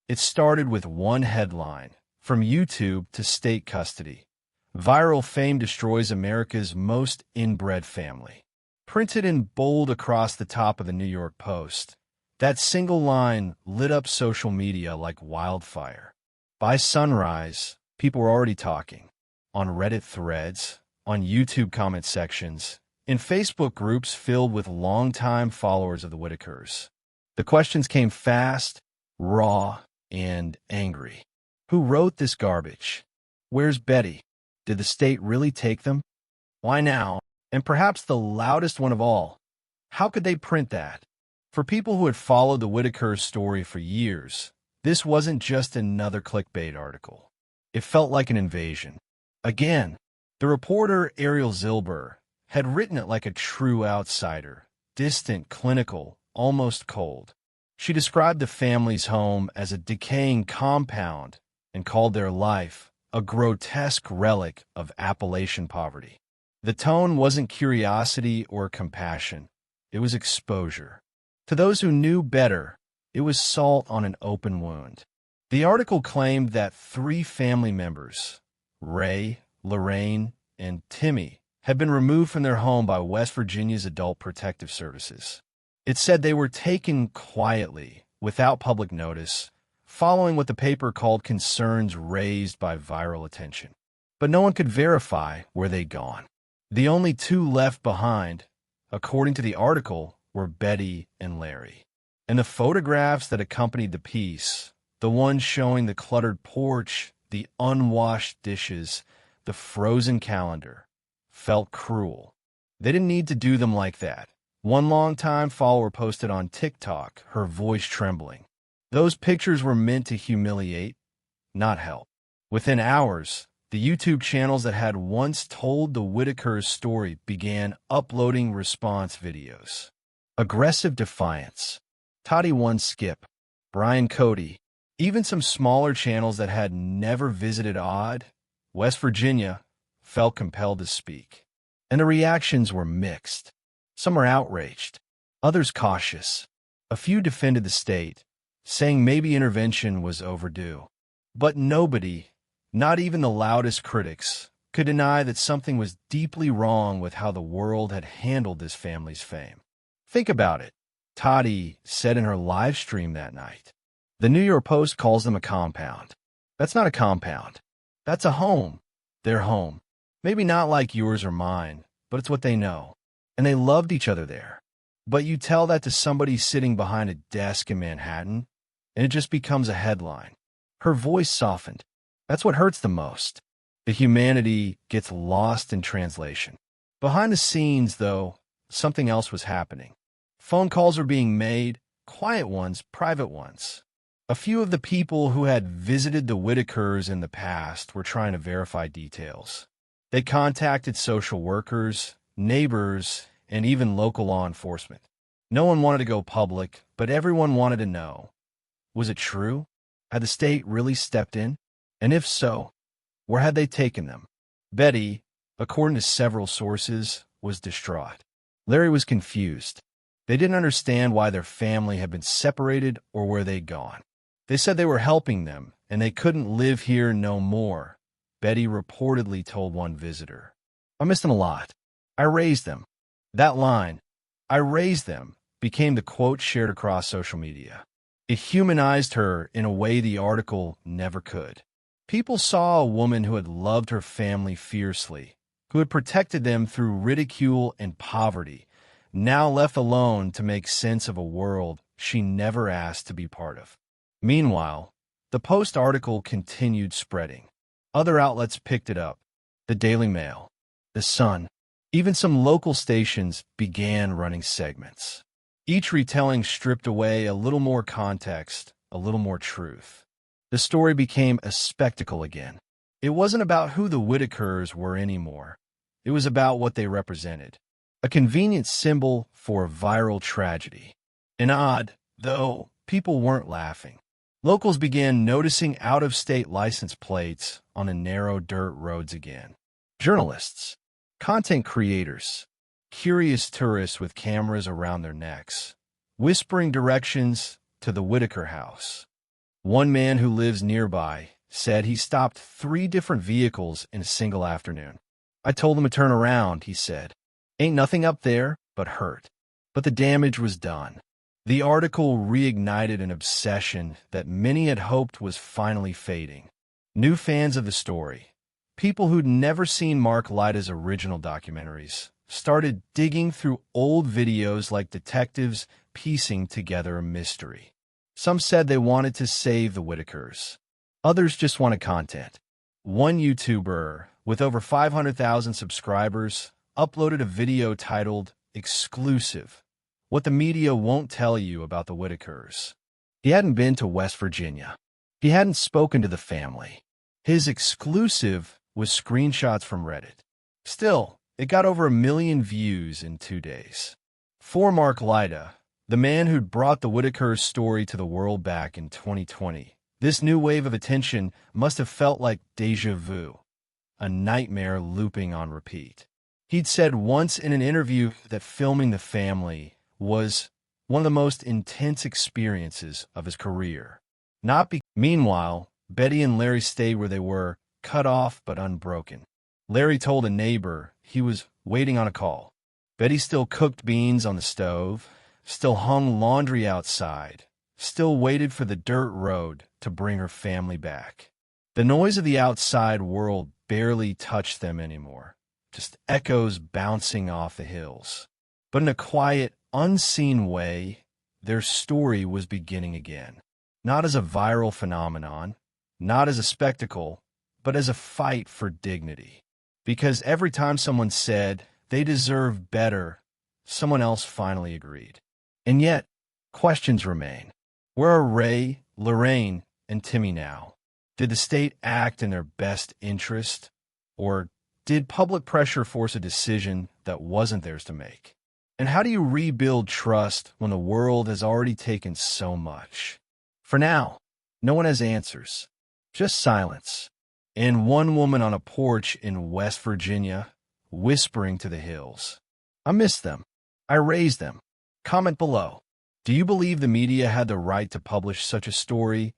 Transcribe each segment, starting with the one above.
It started with one headline: from YouTube to state custody. Viral fame destroys America's most inbred family. Printed in bold across the top of the New York Post, that single line lit up social media like wildfire. By sunrise, people were already talking. On Reddit threads, on YouTube comment sections, in Facebook groups filled with longtime followers of the Whittakers. The questions came fast, raw, and angry. Who wrote this garbage? Where's Betty? Did the state really take them? Why now? And perhaps the loudest one of all, how could they print that? For people who had followed the Whittakers story for years, this wasn't just another clickbait article. It felt like an invasion. Again, the reporter Ariel Zilber had written it like a true outsider, distant, clinical, almost cold. She described the family's home as a decaying compound and called their life a grotesque relic of Appalachian poverty. The tone wasn't curiosity or compassion. It was exposure. To those who knew better, it was salt on an open wound. The article claimed that 3 family members, Ray, Lorraine, and Timmy, had been removed from their home by West Virginia's Adult Protective Services. It said they were taken quietly, without public notice, following what the paper called concerns raised by viral attention. But no one could verify where they'd gone. The only 2 left behind, according to the article, were Betty and Larry. And the photographs that accompanied the piece, the ones showing the cluttered porch, the unwashed dishes, the frozen calendar, felt cruel. They didn't need to do them like that. One longtime follower posted on TikTok, her voice trembling. Those pictures were meant to humiliate, not help. Within hours, the YouTube channels that had once told the Whittakers story began uploading response videos. Aggressive defiance. Toddy One Skip, Brian Cody, even some smaller channels that had never visited West Virginia, felt compelled to speak. And the reactions were mixed. Some were outraged, others cautious. A few defended the state, saying maybe intervention was overdue. But nobody, not even the loudest critics, could deny that something was deeply wrong with how the world had handled this family's fame. Think about it, Toddy said in her live stream that night. The New York Post calls them a compound. That's not a compound. That's a home. Their home. Maybe not like yours or mine, but it's what they know. And they loved each other there. But you tell that to somebody sitting behind a desk in Manhattan, and it just becomes a headline. Her voice softened. That's what hurts the most. The humanity gets lost in translation. Behind the scenes, though, something else was happening. Phone calls were being made, quiet ones, private ones. A few of the people who had visited the Whittakers in the past were trying to verify details. They contacted social workers, neighbors, and even local law enforcement. No one wanted to go public, but everyone wanted to know. Was it true? Had the state really stepped in? And if so, where had they taken them? Betty, according to several sources, was distraught. Larry was confused. They didn't understand why their family had been separated or where they'd gone. They said they were helping them, and they couldn't live here no more. Betty reportedly told one visitor. I missed them a lot. I raised them. That line, I raised them, became the quote shared across social media. It humanized her in a way the article never could. People saw a woman who had loved her family fiercely, who had protected them through ridicule and poverty, now left alone to make sense of a world she never asked to be part of. Meanwhile, the Post article continued spreading. Other outlets picked it up. The Daily Mail, The Sun, even some local stations began running segments. Each retelling stripped away a little more context, a little more truth. The story became a spectacle again. It wasn't about who the Whittakers were anymore. It was about what they represented. A convenient symbol for viral tragedy. And odd, though, people weren't laughing. Locals began noticing out-of-state license plates on the narrow dirt roads again. Journalists, content creators, curious tourists with cameras around their necks, whispering directions to the Whittaker house. One man who lives nearby said he stopped 3 different vehicles in a single afternoon. I told him to turn around, he said. Ain't nothing up there but hurt. But the damage was done. The article reignited an obsession that many had hoped was finally fading. New fans of the story, people who'd never seen Mark Laita's original documentaries, started digging through old videos like detectives piecing together a mystery. Some said they wanted to save the Whittakers. Others just wanted content. One YouTuber with over 500,000 subscribers uploaded a video titled Exclusive: What the Media Won't Tell You About the Whittakers. He hadn't been to West Virginia. He hadn't spoken to the family. His exclusive was screenshots from Reddit. Still, it got over 1 million views in 2 days. For Mark Laita, the man who'd brought the Whittakers story to the world back in 2020, this new wave of attention must have felt like déjà vu, a nightmare looping on repeat. He'd said once in an interview that filming the family was one of the most intense experiences of his career. Meanwhile, Betty and Larry stayed where they were, cut off but unbroken. Larry told a neighbor he was waiting on a call. Betty still cooked beans on the stove, still hung laundry outside, still waited for the dirt road to bring her family back. The noise of the outside world barely touched them anymore, just echoes bouncing off the hills. But in a quiet, unseen way, their story was beginning again. Not as a viral phenomenon, not as a spectacle, but as a fight for dignity. Because every time someone said they deserve better, someone else finally agreed. And yet, questions remain. Where are Ray, Lorraine, and Timmy now? Did the state act in their best interest? Or did public pressure force a decision that wasn't theirs to make? And how do you rebuild trust when the world has already taken so much? For now, no one has answers, just silence. And one woman on a porch in West Virginia, whispering to the hills. I miss them. I raised them. Comment below. Do you believe the media had the right to publish such a story,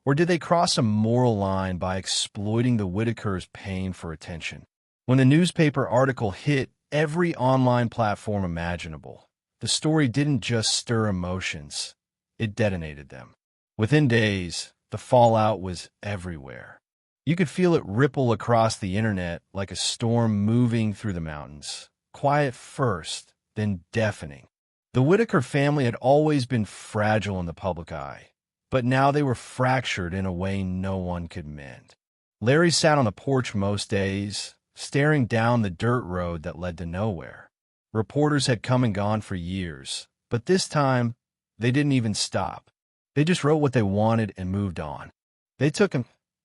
or did they cross a moral line by exploiting the Whittakers' pain for attention? When the newspaper article hit every online platform imaginable, the story didn't just stir emotions, it detonated them. Within days, the fallout was everywhere. You could feel it ripple across the internet like a storm moving through the mountains, quiet first, then deafening. The Whittaker family had always been fragile in the public eye, but now they were fractured in a way no one could mend. Larry sat on the porch most days, staring down the dirt road that led to nowhere. Reporters had come and gone for years, but this time, they didn't even stop. They just wrote what they wanted and moved on. They took him,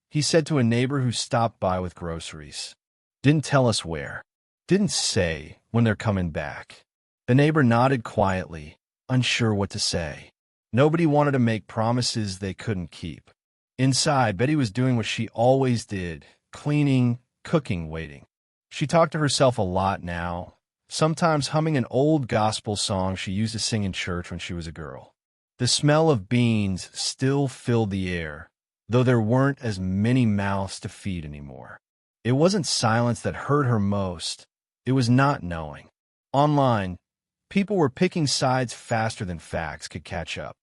he said to a neighbor who stopped by with groceries. Didn't tell us where. Didn't say when they're coming back. The neighbor nodded quietly, unsure what to say. Nobody wanted to make promises they couldn't keep. Inside, Betty was doing what she always did, cleaning, cooking, waiting. She talked to herself a lot now, sometimes humming an old gospel song she used to sing in church when she was a girl. The smell of beans still filled the air, though there weren't as many mouths to feed anymore. It wasn't silence that hurt her most, it was not knowing. Online, people were picking sides faster than facts could catch up.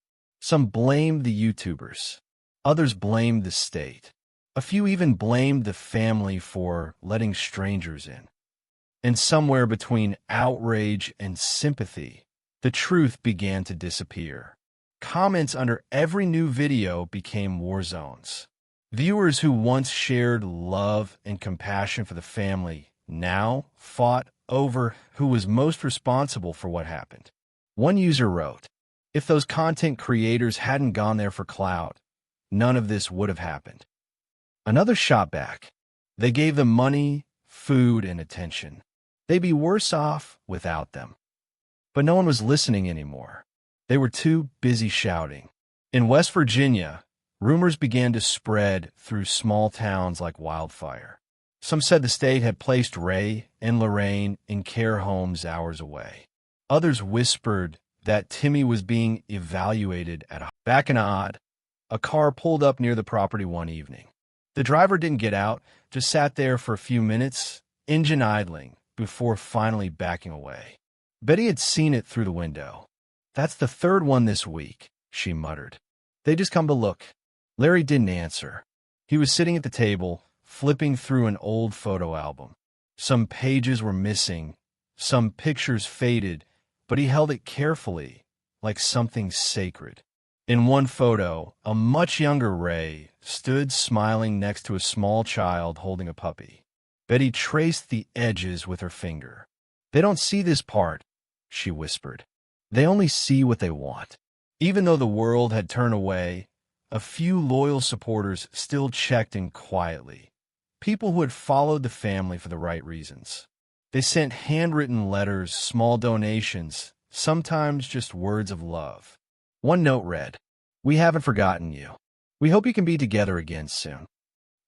Some blamed the YouTubers. Others blamed the state. A few even blamed the family for letting strangers in. And somewhere between outrage and sympathy, the truth began to disappear. Comments under every new video became war zones. Viewers who once shared love and compassion for the family now fought over who was most responsible for what happened. One user wrote, "If those content creators hadn't gone there for clout, none of this would have happened." Another shot back. They gave them money, food, and attention. They'd be worse off without them. But no one was listening anymore. They were too busy shouting. In West Virginia, rumors began to spread through small towns like wildfire. Some said the state had placed Ray and Lorraine in care homes hours away. Others whispered that Timmy was being evaluated at a back in odd. A car pulled up near the property one evening. The driver didn't get out, just sat there for a few minutes, engine idling, before finally backing away. Betty had seen it through the window. "That's the third one this week," she muttered. "They just come to look." Larry didn't answer. He was sitting at the table, flipping through an old photo album. Some pages were missing, some pictures faded, but he held it carefully, like something sacred. In one photo, a much younger Ray stood smiling next to a small child holding a puppy. Betty traced the edges with her finger. "They don't see this part," she whispered. "They only see what they want." Even though the world had turned away, a few loyal supporters still checked in quietly. People who had followed the family for the right reasons. They sent handwritten letters, small donations, sometimes just words of love. One note read, "We haven't forgotten you. We hope you can be together again soon."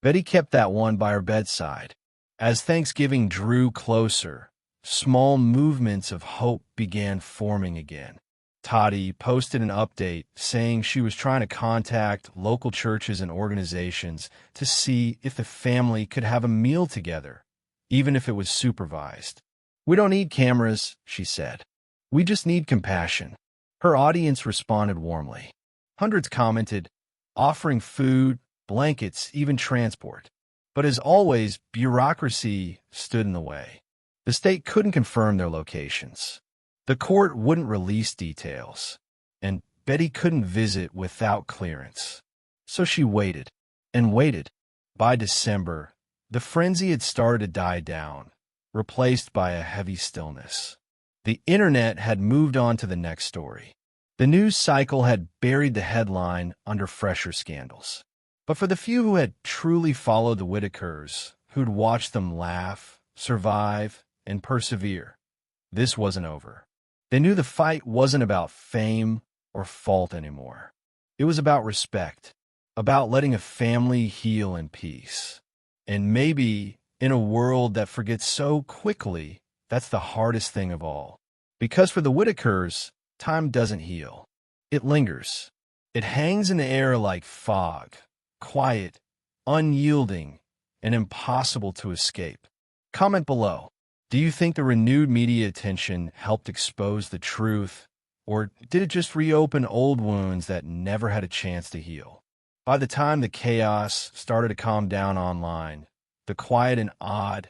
Betty kept that one by her bedside. As Thanksgiving drew closer, small movements of hope began forming again. Toddy posted an update saying she was trying to contact local churches and organizations to see if the family could have a meal together, even if it was supervised. "We don't need cameras," she said. "We just need compassion." Her audience responded warmly. Hundreds commented, offering food, blankets, even transport. But as always, bureaucracy stood in the way. The state couldn't confirm their locations. The court wouldn't release details, and Betty couldn't visit without clearance. So she waited and waited. By December, the frenzy had started to die down, replaced by a heavy stillness. The internet had moved on to the next story. The news cycle had buried the headline under fresher scandals. But for the few who had truly followed the Whittakers, who'd watched them laugh, survive, and persevere, this wasn't over. They knew the fight wasn't about fame or fault anymore. It was about respect, about letting a family heal in peace. And maybe, in a world that forgets so quickly, that's the hardest thing of all. Because for the Whittakers, time doesn't heal. It lingers. It hangs in the air like fog, quiet, unyielding, and impossible to escape. Comment below. Do you think the renewed media attention helped expose the truth, or did it just reopen old wounds that never had a chance to heal? By the time the chaos started to calm down online, the quiet and odd,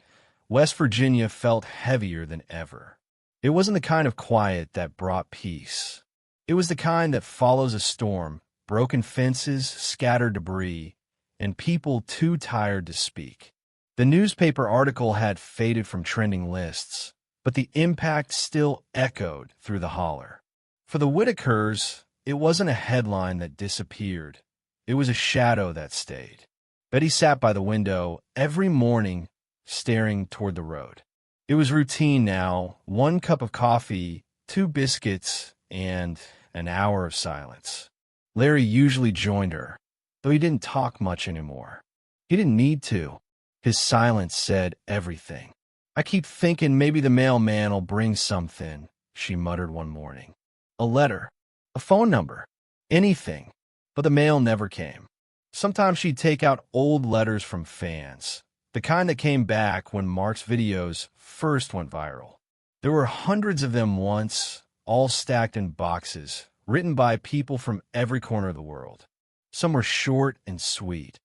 West Virginia felt heavier than ever. It wasn't the kind of quiet that brought peace. It was the kind that follows a storm, broken fences, scattered debris, and people too tired to speak. The newspaper article had faded from trending lists, but the impact still echoed through the holler. For the Whittakers, it wasn't a headline that disappeared. It was a shadow that stayed. Betty sat by the window every morning, staring toward the road. It was routine now, 1 cup of coffee, 2 biscuits, and an hour of silence. Larry usually joined her, though he didn't talk much anymore. He didn't need to. His silence said everything. "I keep thinking maybe the mailman'll bring something," she muttered one morning. "A letter, a phone number, anything." But the mail never came. Sometimes she'd take out old letters from fans, the kind that came back when Mark's videos first went viral. There were hundreds of them once, all stacked in boxes, written by people from every corner of the world. Some were short and sweet.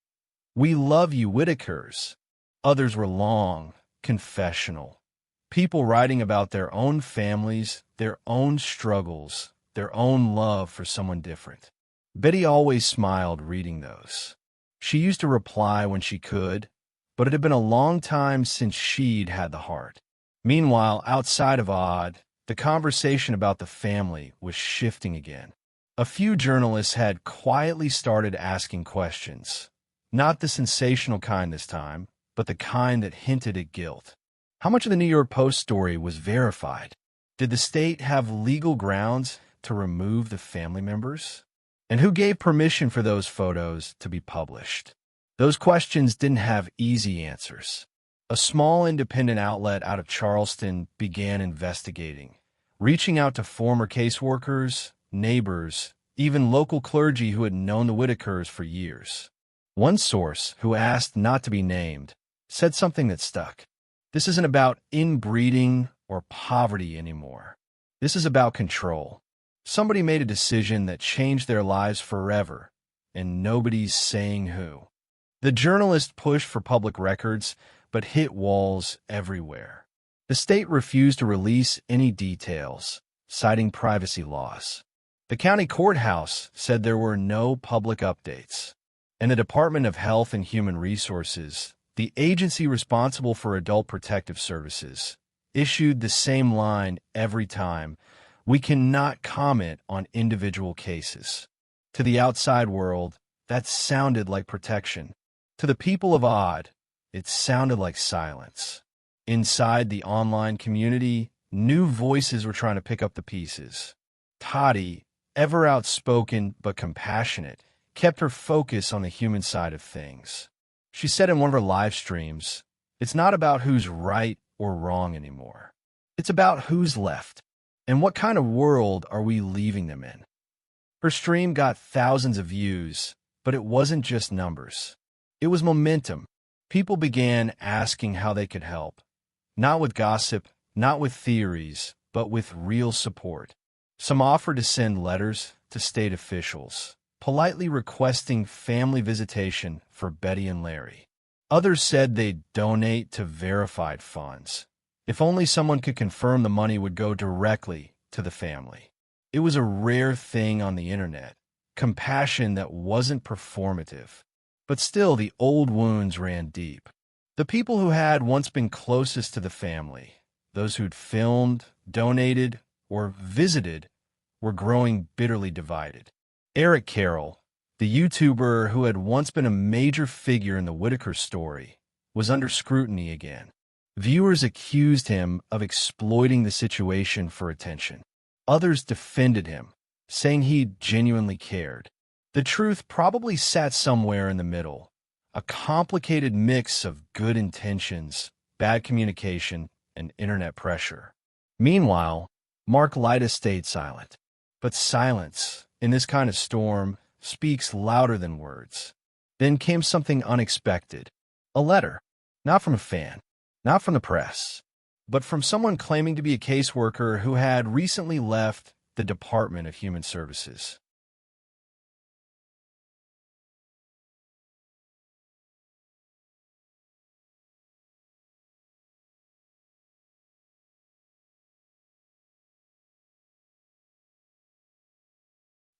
"We love you, Whittakers." Others were long, confessional. People writing about their own families, their own struggles, their own love for someone different. Betty always smiled reading those. She used to reply when she could, but it had been a long time since she'd had the heart. Meanwhile, outside of Odd, the conversation about the family was shifting again. A few journalists had quietly started asking questions. Not the sensational kind this time, but the kind that hinted at guilt. How much of the New York Post story was verified? Did the state have legal grounds to remove the family members? And who gave permission for those photos to be published? Those questions didn't have easy answers. A small independent outlet out of Charleston began investigating, reaching out to former caseworkers, neighbors, even local clergy who had known the Whittakers for years. One source, who asked not to be named, said something that stuck. This isn't about inbreeding or poverty anymore. This is about control. Somebody made a decision that changed their lives forever, and nobody's saying who. The journalist pushed for public records, but hit walls everywhere. The state refused to release any details, citing privacy laws. The county courthouse said there were no public updates. And the Department of Health and Human Resources, the agency responsible for adult protective services, issued the same line every time: we cannot comment on individual cases. To the outside world, that sounded like protection. To the people of Odd, it sounded like silence. Inside the online community, new voices were trying to pick up the pieces. Toddy, ever outspoken but compassionate, kept her focus on the human side of things. She said in one of her live streams, "It's not about who's right or wrong anymore. It's about who's left, and what kind of world are we leaving them in?" Her stream got thousands of views, but it wasn't just numbers. It was momentum. People began asking how they could help. Not with gossip, not with theories, but with real support. Some offered to send letters to state officials, politely requesting family visitation for Betty and Larry. Others said they'd donate to verified funds. If only someone could confirm the money would go directly to the family. It was a rare thing on the internet, compassion that wasn't performative. But still, the old wounds ran deep. The people who had once been closest to the family, those who'd filmed, donated, or visited, were growing bitterly divided. Eric Carroll, the YouTuber who had once been a major figure in the Whittaker story, was under scrutiny again. Viewers accused him of exploiting the situation for attention. Others defended him, saying he genuinely cared. The truth probably sat somewhere in the middle, a complicated mix of good intentions, bad communication, and internet pressure. Meanwhile, Mark Laita stayed silent. But silence, in this kind of storm, speaks louder than words. Then came something unexpected. A letter. Not from a fan, not from the press, but from someone claiming to be a caseworker who had recently left the Department of Human Services.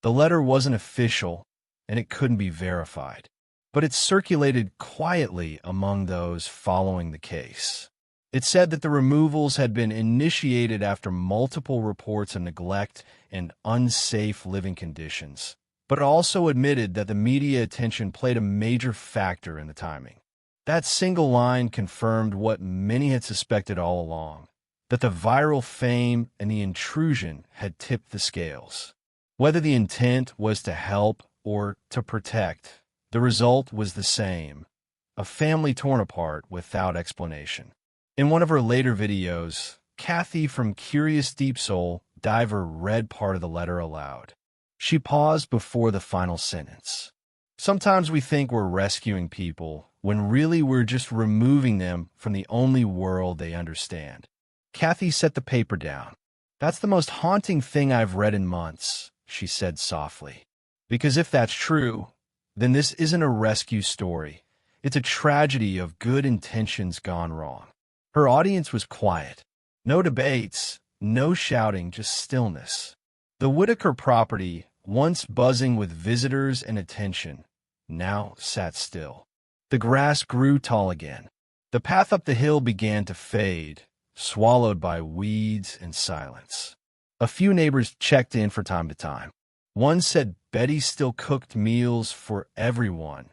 The letter wasn't official, and it couldn't be verified, but it circulated quietly among those following the case. It said that the removals had been initiated after multiple reports of neglect and unsafe living conditions, but it also admitted that the media attention played a major factor in the timing. That single line confirmed what many had suspected all along, that the viral fame and the intrusion had tipped the scales. Whether the intent was to help or to protect, the result was the same: a family torn apart without explanation. In one of her later videos, Kathy from Curious Deep Soul Diver read part of the letter aloud. She paused before the final sentence. "Sometimes we think we're rescuing people, when really we're just removing them from the only world they understand." Kathy set the paper down. "That's the most haunting thing I've read in months," she said softly. "Because if that's true, then this isn't a rescue story. It's a tragedy of good intentions gone wrong." Her audience was quiet. No debates, no shouting, just stillness. The Whittaker property, once buzzing with visitors and attention, now sat still. The grass grew tall again. The path up the hill began to fade, swallowed by weeds and silence. A few neighbors checked in from time to time. One said Betty still cooked meals for everyone,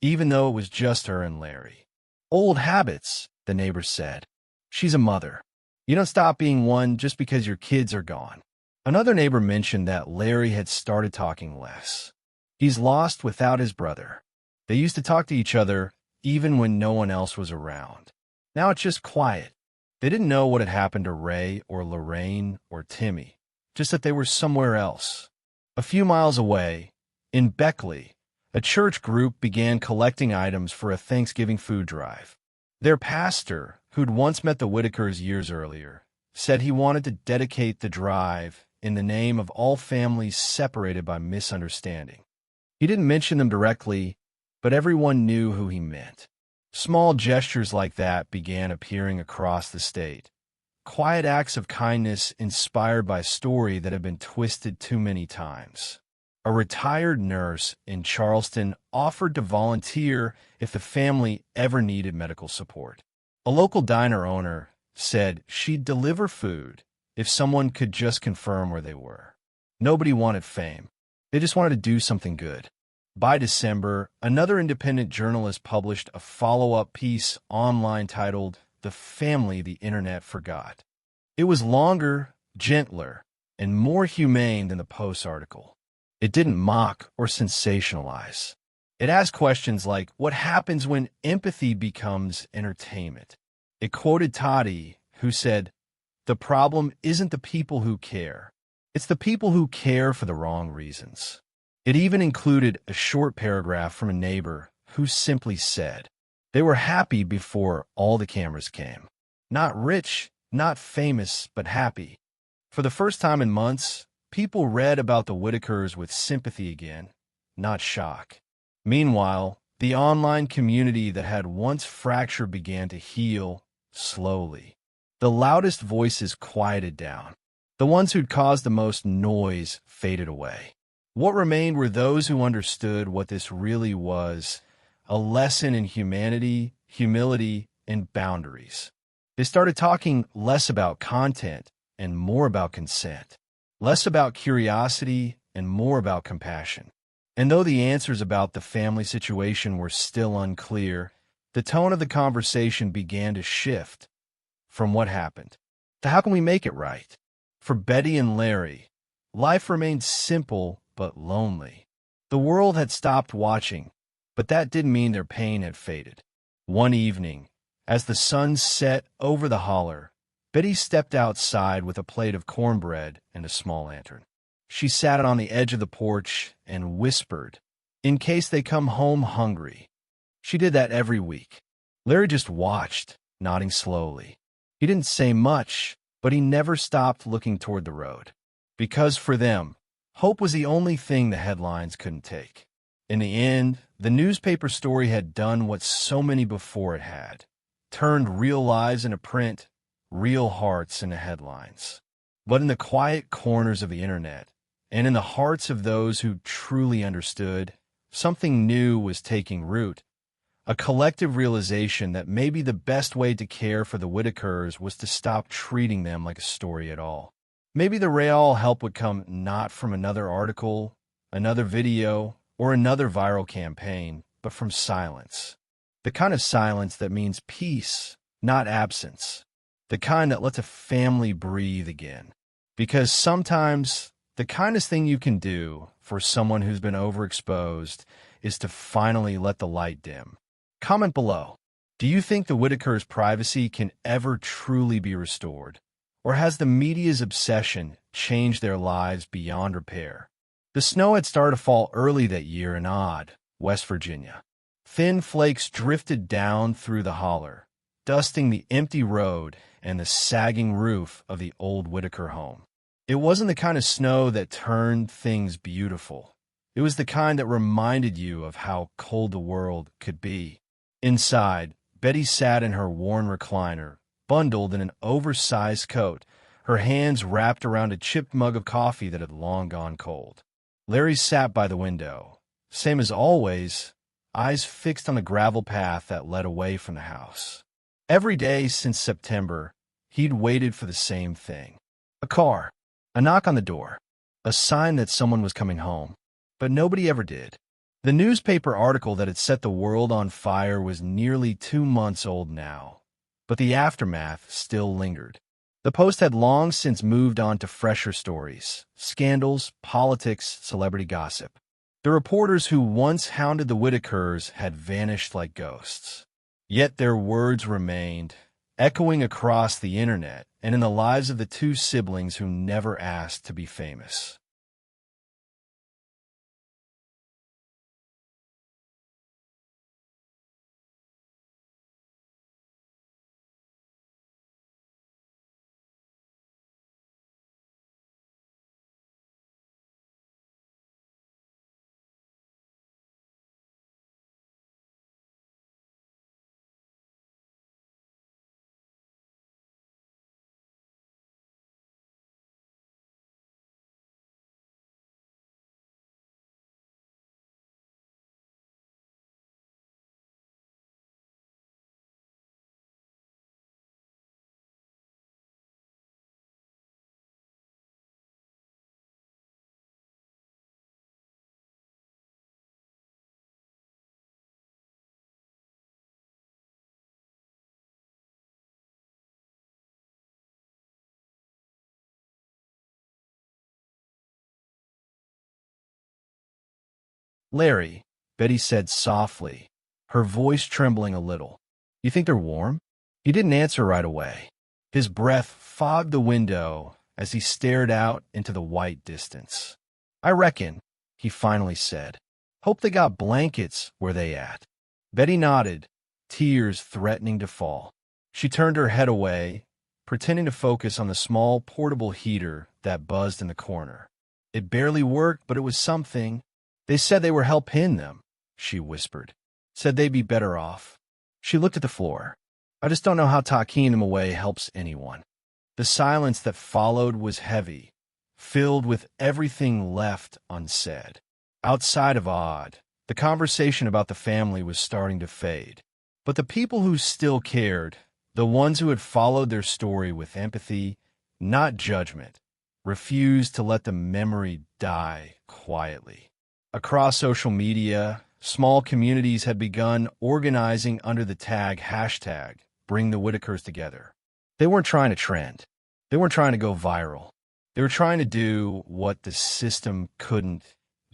even though it was just her and Larry. "Old habits," the neighbors said. "She's a mother. You don't stop being one just because your kids are gone." Another neighbor mentioned that Larry had started talking less. "He's lost without his brother. They used to talk to each other even when no one else was around. Now it's just quiet." They didn't know what had happened to Ray or Lorraine or Timmy, just that they were somewhere else. A few miles away, in Beckley, a church group began collecting items for a Thanksgiving food drive. Their pastor, who'd once met the Whittakers years earlier, said he wanted to dedicate the drive in the name of all families separated by misunderstanding. He didn't mention them directly, but everyone knew who he meant. Small gestures like that began appearing across the state. Quiet acts of kindness inspired by a story that had been twisted too many times. A retired nurse in Charleston offered to volunteer if the family ever needed medical support. A local diner owner said she'd deliver food if someone could just confirm where they were. Nobody wanted fame. They just wanted to do something good. By December, another independent journalist published a follow-up piece online titled "The Family the Internet Forgot." It was longer, gentler, and more humane than the Post article. It didn't mock or sensationalize. It asked questions like, what happens when empathy becomes entertainment? It quoted Toddy, who said, "The problem isn't the people who care. It's the people who care for the wrong reasons." It even included a short paragraph from a neighbor who simply said, they were happy before all the cameras came. Not rich, not famous, but happy. For the first time in months, people read about the Whittakers with sympathy again, not shock. Meanwhile, the online community that had once fractured began to heal slowly. The loudest voices quieted down. The ones who'd caused the most noise faded away. What remained were those who understood what this really was, a lesson in humanity, humility, and boundaries. They started talking less about content and more about consent, less about curiosity and more about compassion. And though the answers about the family situation were still unclear, the tone of the conversation began to shift from what happened to how can we make it right. For Betty and Larry, life remained simple but lonely. The world had stopped watching, but that didn't mean their pain had faded. One evening, as the sun set over the holler, Betty stepped outside with a plate of cornbread and a small lantern. She sat on the edge of the porch and whispered, "In case they come home hungry." She did that every week. Larry just watched, nodding slowly. He didn't say much, but he never stopped looking toward the road. Because for them, hope was the only thing the headlines couldn't take. In the end, the newspaper story had done what so many before it had, turned real lives into print, real hearts into headlines. But in the quiet corners of the internet, and in the hearts of those who truly understood, something new was taking root. A collective realization that maybe the best way to care for the Whittakers was to stop treating them like a story at all. Maybe the real help would come not from another article, another video, or another viral campaign, but from silence. The kind of silence that means peace, not absence. The kind that lets a family breathe again. Because sometimes the kindest thing you can do for someone who's been overexposed is to finally let the light dim. Comment below. Do you think the Whittakers' privacy can ever truly be restored? Or has the media's obsession changed their lives beyond repair? The snow had started to fall early that year in Odd, West Virginia. Thin flakes drifted down through the holler, dusting the empty road and the sagging roof of the old Whittaker home. It wasn't the kind of snow that turned things beautiful. It was the kind that reminded you of how cold the world could be. Inside, Betty sat in her worn recliner, bundled in an oversized coat, her hands wrapped around a chipped mug of coffee that had long gone cold. Larry sat by the window, same as always, eyes fixed on the gravel path that led away from the house. Every day since September, he'd waited for the same thing. A car, a knock on the door, a sign that someone was coming home. But nobody ever did. The newspaper article that had set the world on fire was nearly 2 months old now, but the aftermath still lingered. The Post had long since moved on to fresher stories, scandals, politics, celebrity gossip. The reporters who once hounded the Whittakers had vanished like ghosts. Yet their words remained, echoing across the internet and in the lives of the two siblings who never asked to be famous. Larry, Betty said softly, her voice trembling a little. You think they're warm? He didn't answer right away. His breath fogged the window as he stared out into the white distance. I reckon, he finally said. Hope they got blankets where they at. Betty nodded, tears threatening to fall. She turned her head away, pretending to focus on the small portable heater that buzzed in the corner. It barely worked, but it was something. They said they were helping them, she whispered. Said they'd be better off. She looked at the floor. I just don't know how tucking them away helps anyone. The silence that followed was heavy, filled with everything left unsaid. Outside of Odd, the conversation about the family was starting to fade. But the people who still cared, the ones who had followed their story with empathy, not judgment, refused to let the memory die quietly. Across social media, small communities had begun organizing under the tag hashtag Bring the Whittakers Together. They weren't trying to trend. They weren't trying to go viral. They were trying to do what the system couldn't,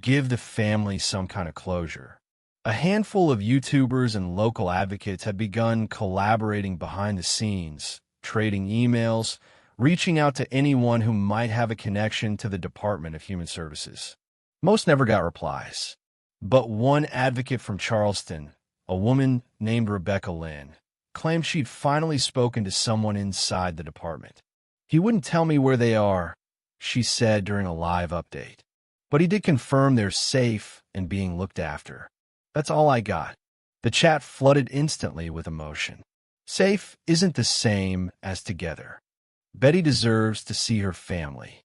give the family some kind of closure. A handful of YouTubers and local advocates had begun collaborating behind the scenes, trading emails, reaching out to anyone who might have a connection to the Department of Human Services. Most never got replies. But one advocate from Charleston, a woman named Rebecca Lynn, claimed she'd finally spoken to someone inside the department. He wouldn't tell me where they are, she said during a live update. But he did confirm they're safe and being looked after. That's all I got. The chat flooded instantly with emotion. Safe isn't the same as together. Betty deserves to see her family.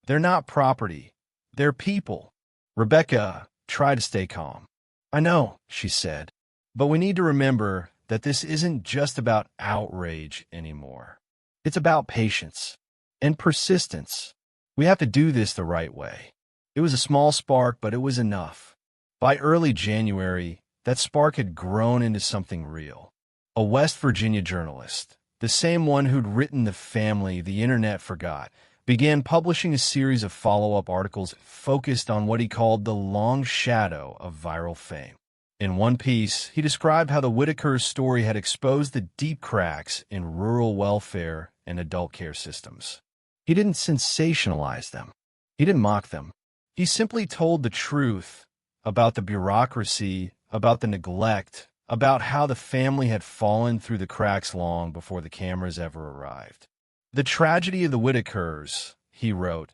They're not property. They're people. Rebecca tried to stay calm. I know, she said, but we need to remember that this isn't just about outrage anymore. It's about patience and persistence. We have to do this the right way. It was a small spark, but it was enough. By early January, that spark had grown into something real. A West Virginia journalist, the same one who'd written the family the internet forgot, began publishing a series of follow-up articles focused on what he called the long shadow of viral fame. In one piece, he described how the Whittakers' story had exposed the deep cracks in rural welfare and adult care systems. He didn't sensationalize them. He didn't mock them. He simply told the truth about the bureaucracy, about the neglect, about how the family had fallen through the cracks long before the cameras ever arrived. The tragedy of the Whittakers, he wrote,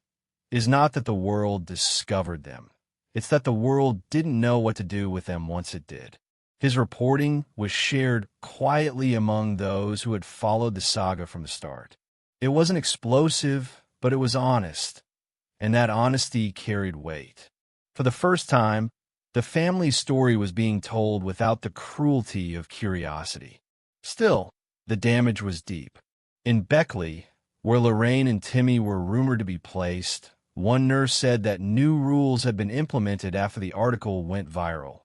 is not that the world discovered them. It's that the world didn't know what to do with them once it did. His reporting was shared quietly among those who had followed the saga from the start. It wasn't explosive, but it was honest, and that honesty carried weight. For the first time, the family's story was being told without the cruelty of curiosity. Still, the damage was deep. In Beckley, where Lorraine and Timmy were rumored to be placed, one nurse said that new rules had been implemented after the article went viral.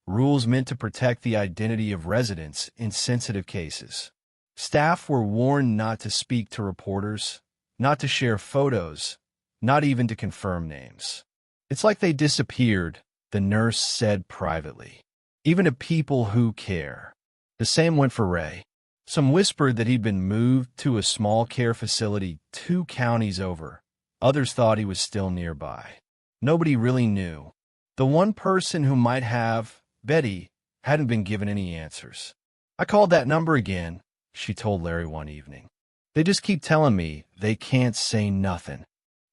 Rules meant to protect the identity of residents in sensitive cases. Staff were warned not to speak to reporters, not to share photos, not even to confirm names. It's like they disappeared, the nurse said privately. Even to people who care. The same went for Ray. Some whispered that he'd been moved to a small care facility 2 counties over. Others thought he was still nearby. Nobody really knew. The one person who might have, Betty, hadn't been given any answers. I called that number again, she told Larry one evening. They just keep telling me they can't say nothing,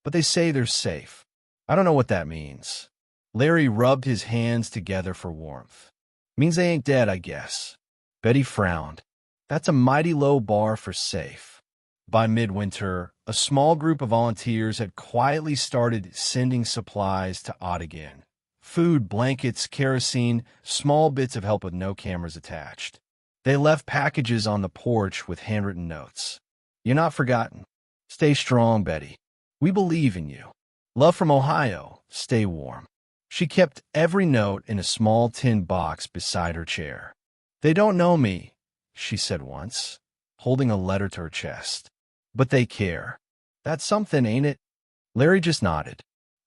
but they say they're safe. I don't know what that means. Larry rubbed his hands together for warmth. Means they ain't dead, I guess. Betty frowned. That's a mighty low bar for safe. By midwinter, a small group of volunteers had quietly started sending supplies to Odd again. Food, blankets, kerosene, small bits of help with no cameras attached. They left packages on the porch with handwritten notes. You're not forgotten. Stay strong, Betty. We believe in you. Love from Ohio. Stay warm. She kept every note in a small tin box beside her chair. They don't know me, she said once, holding a letter to her chest. But they care. That's something, ain't it? Larry just nodded.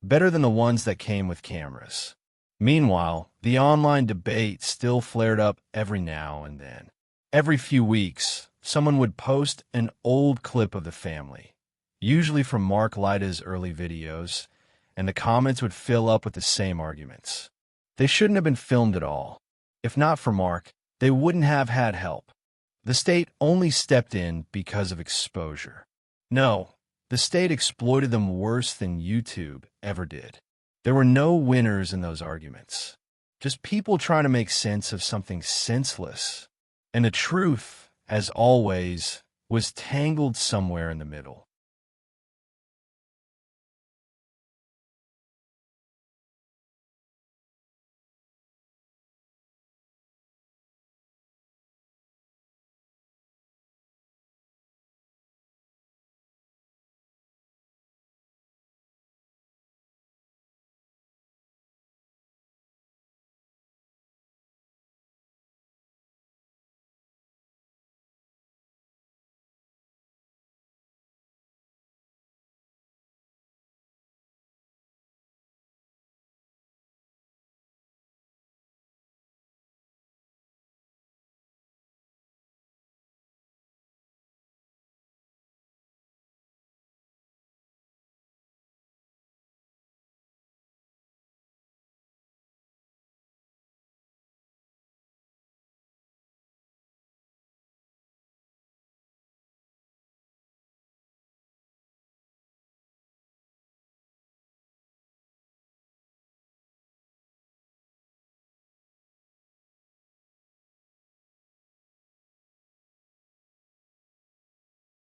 Better than the ones that came with cameras. Meanwhile, the online debate still flared up every now and then. Every few weeks, someone would post an old clip of the family, usually from Mark Laita's early videos, and the comments would fill up with the same arguments. They shouldn't have been filmed at all. If not for Mark, they wouldn't have had help. The state only stepped in because of exposure. No, the state exploited them worse than YouTube ever did. There were no winners in those arguments, just people trying to make sense of something senseless. And the truth, as always, was tangled somewhere in the middle.